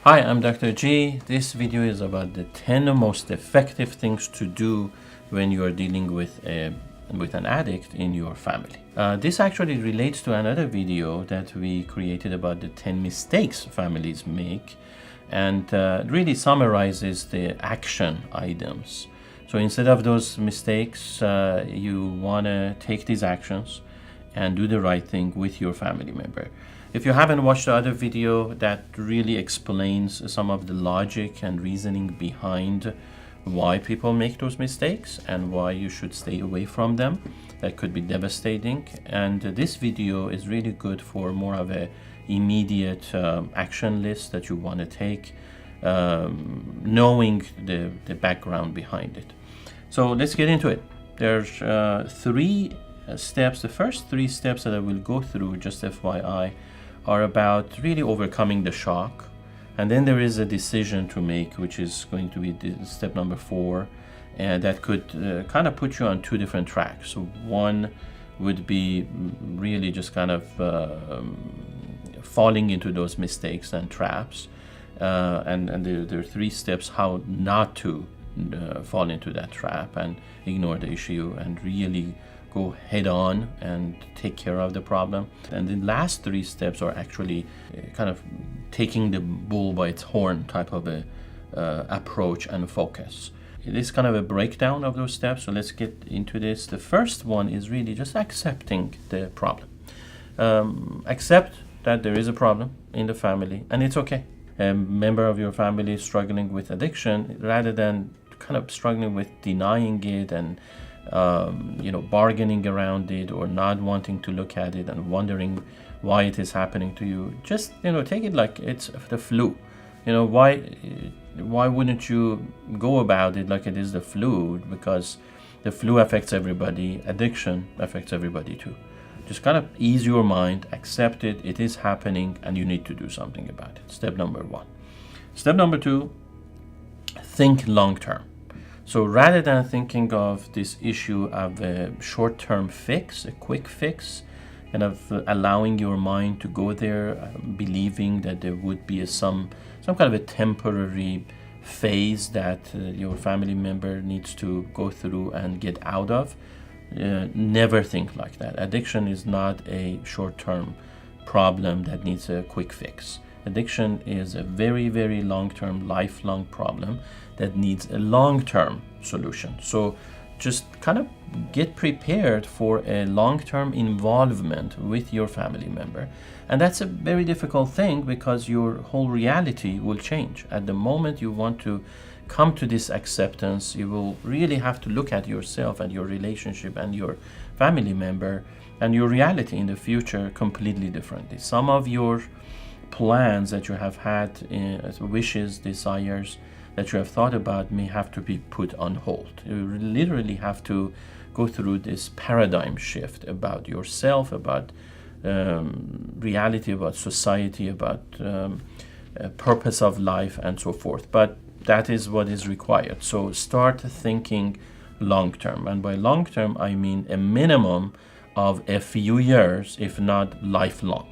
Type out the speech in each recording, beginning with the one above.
Hi, I'm Dr. G. This video is about the 10 most effective things to do when you are dealing with an addict in your family. This actually relates to another video that we created about the 10 mistakes families make, and really summarizes the action items. So instead of those mistakes, you want to take these actions and do the right thing with your family member. If you haven't watched the other video, that really explains some of the logic and reasoning behind why people make those mistakes and why you should stay away from them. That could be devastating. And this video is really good for more of a immediate action list that you want to take, knowing the background behind it. So let's get into it. There's three steps. The first three steps that I will go through, just FYI, are about really overcoming the shock. And then there is a decision to make, which is going to be step number 4, and that could kind of put you on two different tracks. So one would be really just kind of falling into those mistakes and traps, and there are 3 steps how not to fall into that trap and ignore the issue and really go head on and take care of the problem. And the last 3 steps are actually kind of taking the bull by its horn type of a approach and focus. It is kind of a breakdown of those steps, so let's get into this. The first one is really just accepting the problem. Accept that there is a problem in the family and it's okay. A member of your family is struggling with addiction, rather than kind of struggling with denying it and bargaining around it or not wanting to look at it and wondering why it is happening to you. Just take it like it's the flu. Why wouldn't you go about it like it is the flu? Because the flu affects everybody. Addiction affects everybody too. Just kind of ease your mind, accept it. It is happening and you need to do something about it. Step number 1. Step number 2, think long term. So rather than thinking of this issue of a short-term fix, a quick fix, and of allowing your mind to go there, believing that there would be some kind of a temporary phase that your family member needs to go through and get out of, never think like that. Addiction is not a short-term problem that needs a quick fix. Addiction is a very, very long-term, lifelong problem that needs a long-term solution. So just kind of get prepared for a long-term involvement with your family member. And that's a very difficult thing because your whole reality will change. At the moment you want to come to this acceptance, you will really have to look at yourself and your relationship and your family member and your reality in the future completely differently. Some of your plans that you have had, wishes, desires that you have thought about may have to be put on hold. You literally have to go through this paradigm shift about yourself, about reality, about society, about purpose of life, and so forth. But that is what is required. So start thinking long term. And by long term, I mean a minimum of a few years, if not lifelong.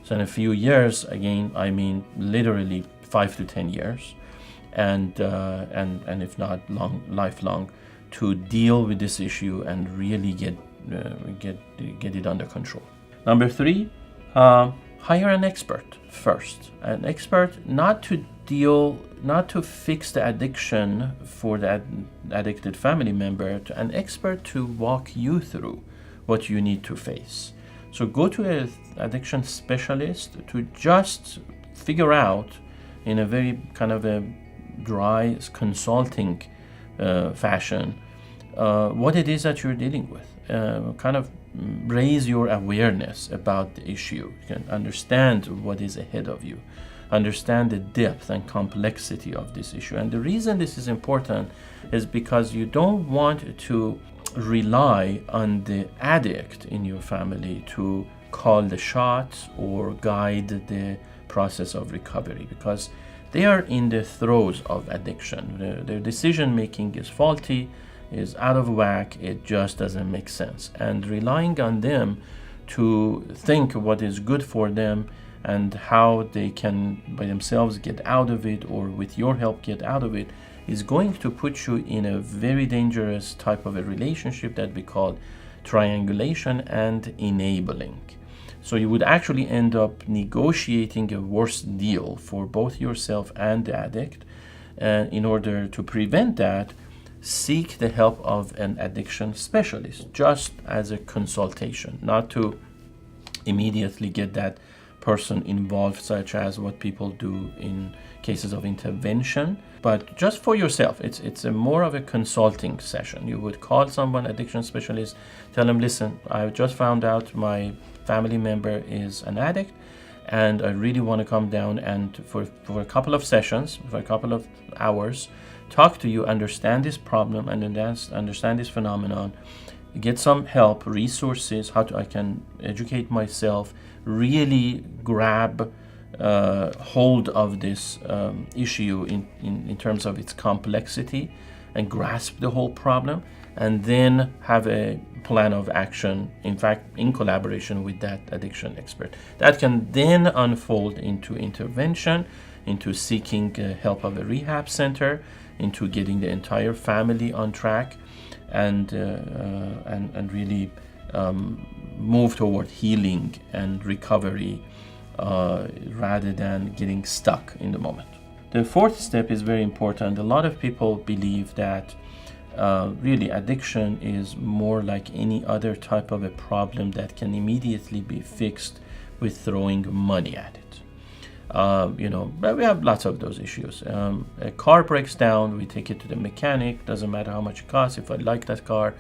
So in a few years, again, I mean literally 5 to 10 years, and if not lifelong, to deal with this issue and really get it under control. Number 3, hire an expert first. An expert not to fix the addiction for that addicted family member, an expert to walk you through what you need to face. So go to an addiction specialist to just figure out in a very kind of a dry consulting fashion what it is that you're dealing with. Kind of raise your awareness about the issue. You can understand what is ahead of you, understand the depth and complexity of this issue. And the reason this is important is because you don't want to rely on the addict in your family to call the shots or guide the process of recovery, because they are in the throes of addiction. Their decision making is faulty, is out of whack, it just doesn't make sense. And relying on them to think what is good for them and how they can by themselves get out of it, or with your help get out of it, is going to put you in a very dangerous type of a relationship that we call triangulation and enabling. So you would actually end up negotiating a worse deal for both yourself and the addict. And in order to prevent that, seek the help of an addiction specialist, just as a consultation, not to immediately get that person involved, such as what people do in cases of intervention, but just for yourself. It's a more of a consulting session. You would call someone, addiction specialist, tell them, listen, I just found out my family member is an addict, and I really want to come down and for a couple of sessions, for a couple of hours, talk to you, understand this problem and understand this phenomenon, get some help, resources, I can educate myself, really grab hold of this issue in terms of its complexity, and grasp the whole problem, and then have a plan of action, in fact, in collaboration with that addiction expert. That can then unfold into intervention, into seeking help of a rehab center, into getting the entire family on track, and really move toward healing and recovery rather than getting stuck in the moment. The fourth step is very important. A lot of people believe that really addiction is more like any other type of a problem that can immediately be fixed with throwing money at it. But we have lots of those issues. A car breaks down, we take it to the mechanic, doesn't matter how much it costs. If I like that car,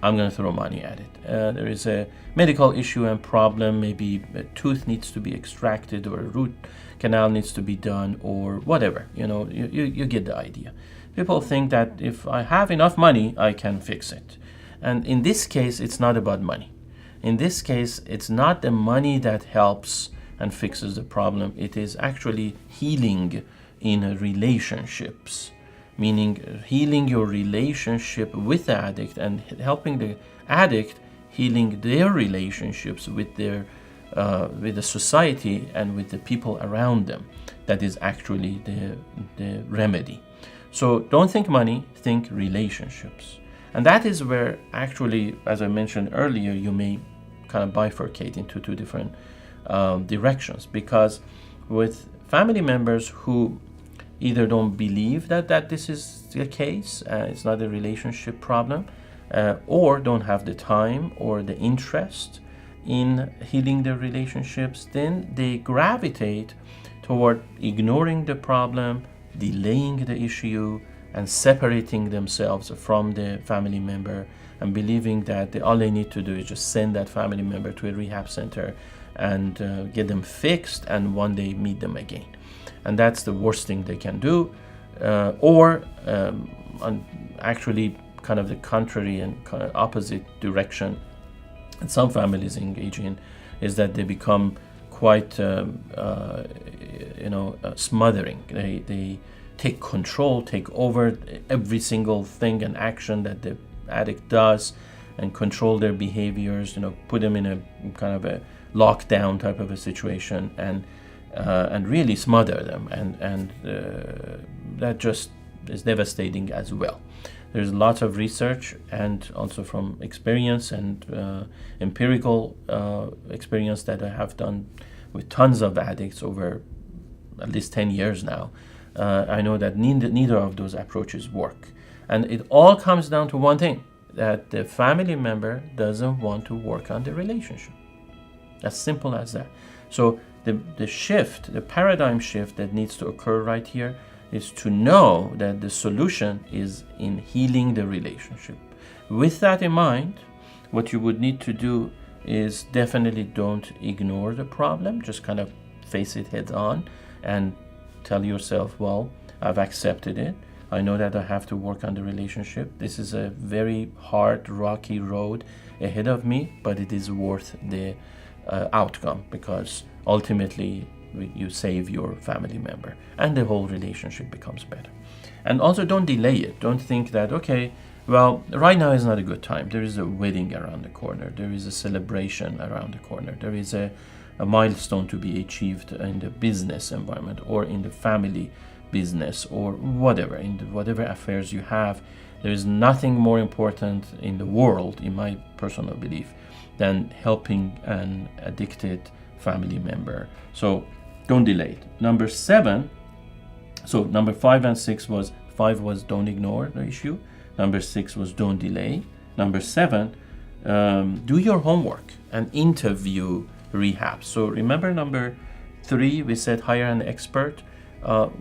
I'm going to throw money at it. There is a medical issue and problem, maybe a tooth needs to be extracted, or a root canal needs to be done, or whatever. You get the idea. People think that if I have enough money, I can fix it. And in this case, it's not about money. In this case, it's not the money that helps and fixes the problem. It is actually healing in relationships, meaning healing your relationship with the addict and helping the addict healing their relationships with their with the society and with the people around them. That is actually the remedy. So don't think money, think relationships. And that is where actually, as I mentioned earlier, you may kind of bifurcate into two different directions, because with family members who either don't believe that this is the case, it's not a relationship problem, or don't have the time or the interest in healing their relationships, then they gravitate toward ignoring the problem, delaying the issue, and separating themselves from the family member, and believing that all they need to do is just send that family member to a rehab center and get them fixed, and one day meet them again. And that's the worst thing they can do. Actually kind of the contrary and kind of opposite direction and some families engage in is that they become quite smothering. They take control, take over every single thing and action that the addict does, and control their behaviors, put them in a kind of a lockdown type of a situation, and really smother them, and that just is devastating as well. There's lots of research, and also from experience and empirical experience that I have done with tons of addicts over at least 10 years now. I know that neither of those approaches work. And it all comes down to one thing, that the family member doesn't want to work on the relationship. As simple as that. So the shift, the paradigm shift that needs to occur right here is to know that the solution is in healing the relationship. With that in mind, what you would need to do is definitely don't ignore the problem. Just kind of face it head on and tell yourself, well, I've accepted it. I know that I have to work on the relationship. This is a very hard, rocky road ahead of me, but it is worth the outcome, because ultimately you save your family member and the whole relationship becomes better. And also don't delay it. Don't think that, okay, well, right now is not a good time. There is a wedding around the corner. There is a celebration around the corner. There is a a milestone to be achieved in the business environment or in the family business or whatever, in whatever affairs you have. There is nothing more important in the world, in my personal belief, than helping an addicted family member. So don't delay it. Number 7, so number 5 and 6 was, 5 was don't ignore the issue. Number 6 was don't delay. Number 7, do your homework and interview rehab. So remember number 3, we said hire an expert.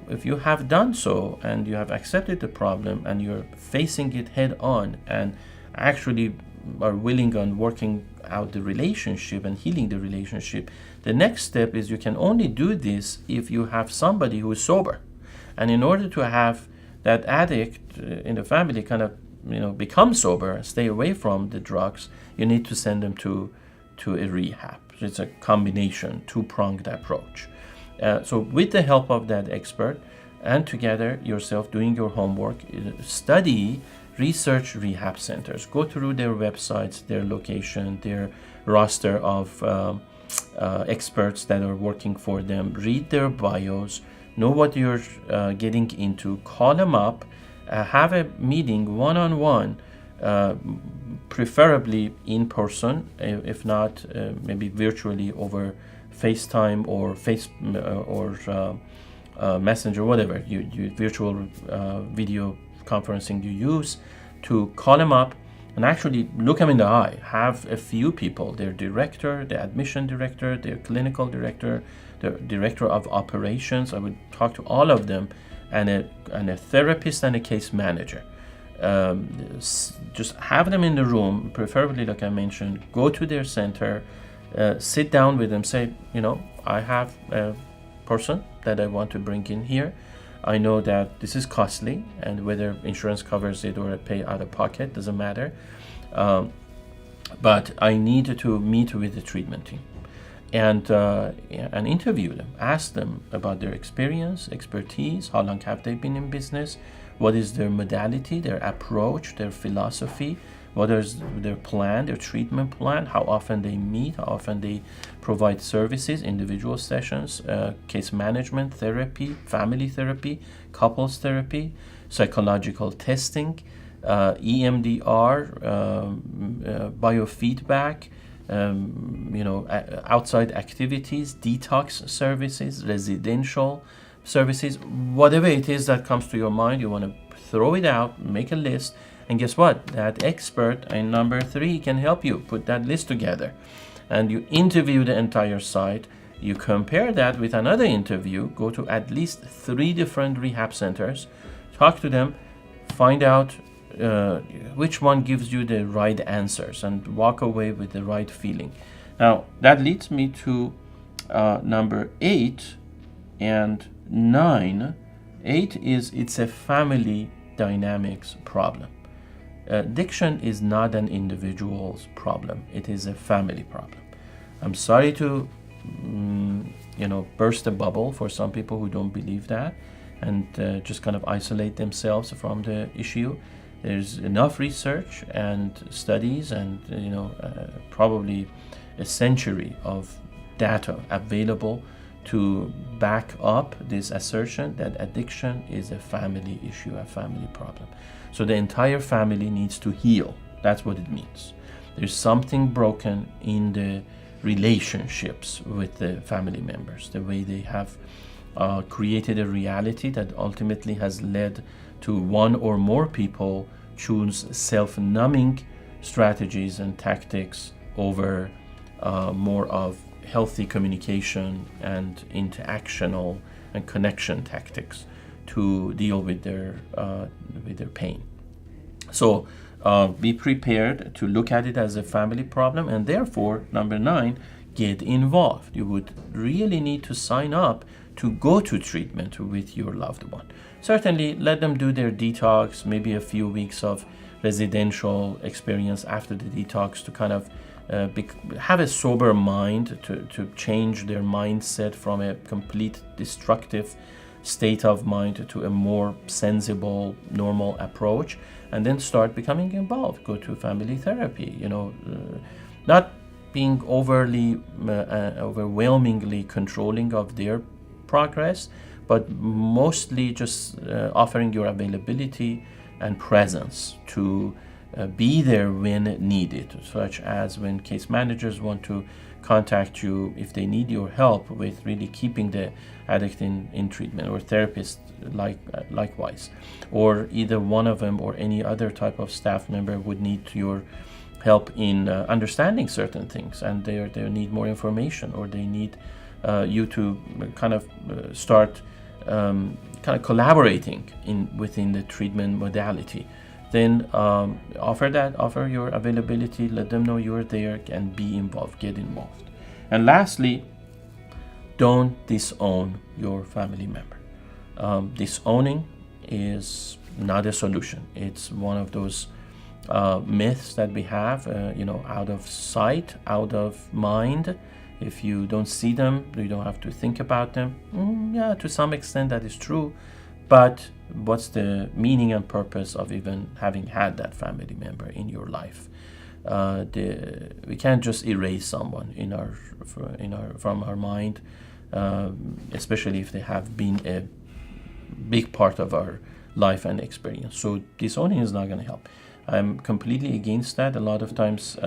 If you have done so and you have accepted the problem and you're facing it head on and actually are willing on working out the relationship and healing the relationship, the next step is you can only do this if you have somebody who is sober. And in order to have that addict in the family kind of become sober, stay away from the drugs, you need to send them to a rehab. So it's a combination, two-pronged approach. So with the help of that expert and together yourself doing your homework, study, research rehab centers, go through their websites, their location, their roster of experts that are working for them, read their bios, know what you're getting into, call them up, have a meeting one-on-one, preferably in person, if not maybe virtually over FaceTime or Messenger, whatever you virtual video conferencing you use, to call them up and actually look them in the eye. Have a few people, their director, the admission director, their clinical director, the director of operations. I would talk to all of them, and a therapist and a case manager. Just have them in the room, preferably like I mentioned, go to their center, sit down with them, say, I have a person that I want to bring in here. I know that this is costly, and whether insurance covers it or I pay out of pocket, doesn't matter. But I need to meet with the treatment team and interview them, ask them about their experience, expertise, how long have they been in business, what is their modality, their approach, their philosophy, what is their plan, their treatment plan, how often they meet, how often they provide services, individual sessions, case management, therapy, family therapy, couples therapy, psychological testing, EMDR, biofeedback, outside activities, detox services, residential services, whatever it is that comes to your mind, you want to throw it out, make a list. And guess what? That expert in number 3 can help you put that list together. And you interview the entire site. You compare that with another interview. Go to at least 3 different rehab centers. Talk to them. Find out which one gives you the right answers and walk away with the right feeling. Now, that leads me to number 8 and 9. 8 is it's a family dynamics problem. Addiction is not an individual's problem. It is a family problem. I'm sorry to, burst a bubble for some people who don't believe that and just kind of isolate themselves from the issue. There's enough research and studies and, probably a century of data available to back up this assertion that addiction is a family issue, a family problem. So the entire family needs to heal. That's what it means. There's something broken in the relationships with the family members, the way they have created a reality that ultimately has led to one or more people choose self-numbing strategies and tactics over more of healthy communication and interactional and connection tactics to deal with their pain. So be prepared to look at it as a family problem, and therefore, number 9, get involved. You would really need to sign up to go to treatment with your loved one. Certainly, let them do their detox, maybe a few weeks of residential experience after the detox to kind of have a sober mind, to change their mindset from a complete destructive state of mind to a more sensible, normal approach, and then start becoming involved. Go to family therapy, not being overwhelmingly controlling of their progress, but mostly just offering your availability and presence to be there when needed, such as when case managers want to contact you if they need your help with really keeping the addict in treatment, or therapists likewise, or either one of them or any other type of staff member would need your help in understanding certain things, and they need more information, or they need you to kind of start kind of collaborating within the treatment modality. Then offer your availability, let them know you're there, and be involved, get involved. And lastly, don't disown your family member. Disowning is not a solution. It's one of those myths that we have, out of sight, out of mind. If you don't see them, you don't have to think about them. Yeah, to some extent that is true, but what's the meaning and purpose of even having had that family member in your life? We can't just erase someone from our mind, especially if they have been a big part of our life and experience. So disowning is not going to help. I'm completely against that. A lot of times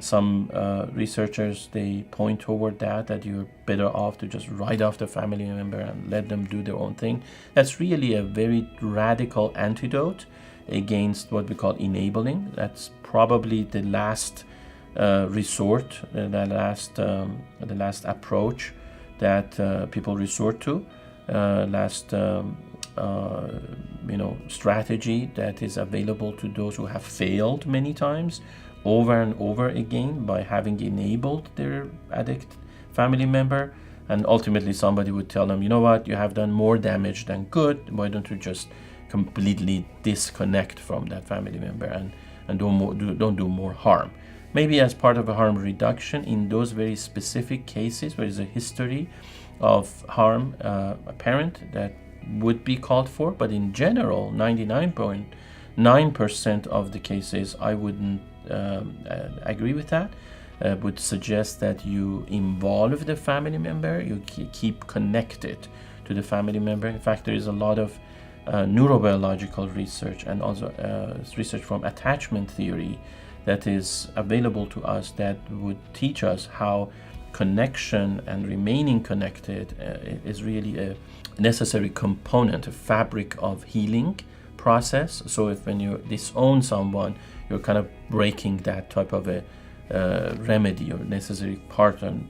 some researchers, they point toward that you're better off to just write off the family member and let them do their own thing. That's really a very radical antidote against what we call enabling. That's probably the last resort, the last approach that people resort to, strategy that is available to those who have failed many times over and over again by having enabled their addict family member. And ultimately somebody would tell them, you know what, you have done more damage than good. Why don't you just completely disconnect from that family member and don't do more harm? Maybe as part of a harm reduction in those very specific cases where there's a history of harm apparent, that would be called for. But in general, 99.9% of the cases, I wouldn't agree with that. Would suggest that you involve the family member, you keep connected to the family member. In fact, there is a lot of neurobiological research and also research from attachment theory that is available to us that would teach us how connection and remaining connected is really a necessary component, a fabric of healing process. So when you disown someone, you're kind of breaking that type of a remedy or necessary part and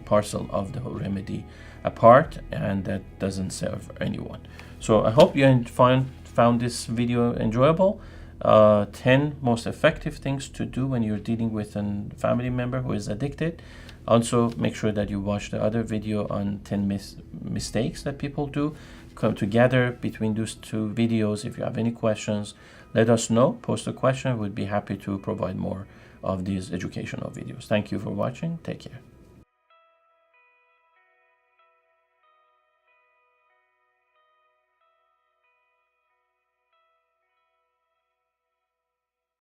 parcel of the whole remedy apart, and that doesn't serve anyone. So I hope you found this video enjoyable. 10 most effective things to do when you're dealing with a family member who is addicted. Also, make sure that you watch the other video on 10 mistakes that people do. Come together between those two videos. If you have any questions, let us know. Post a question. We'd be happy to provide more of these educational videos. Thank you for watching. Take care.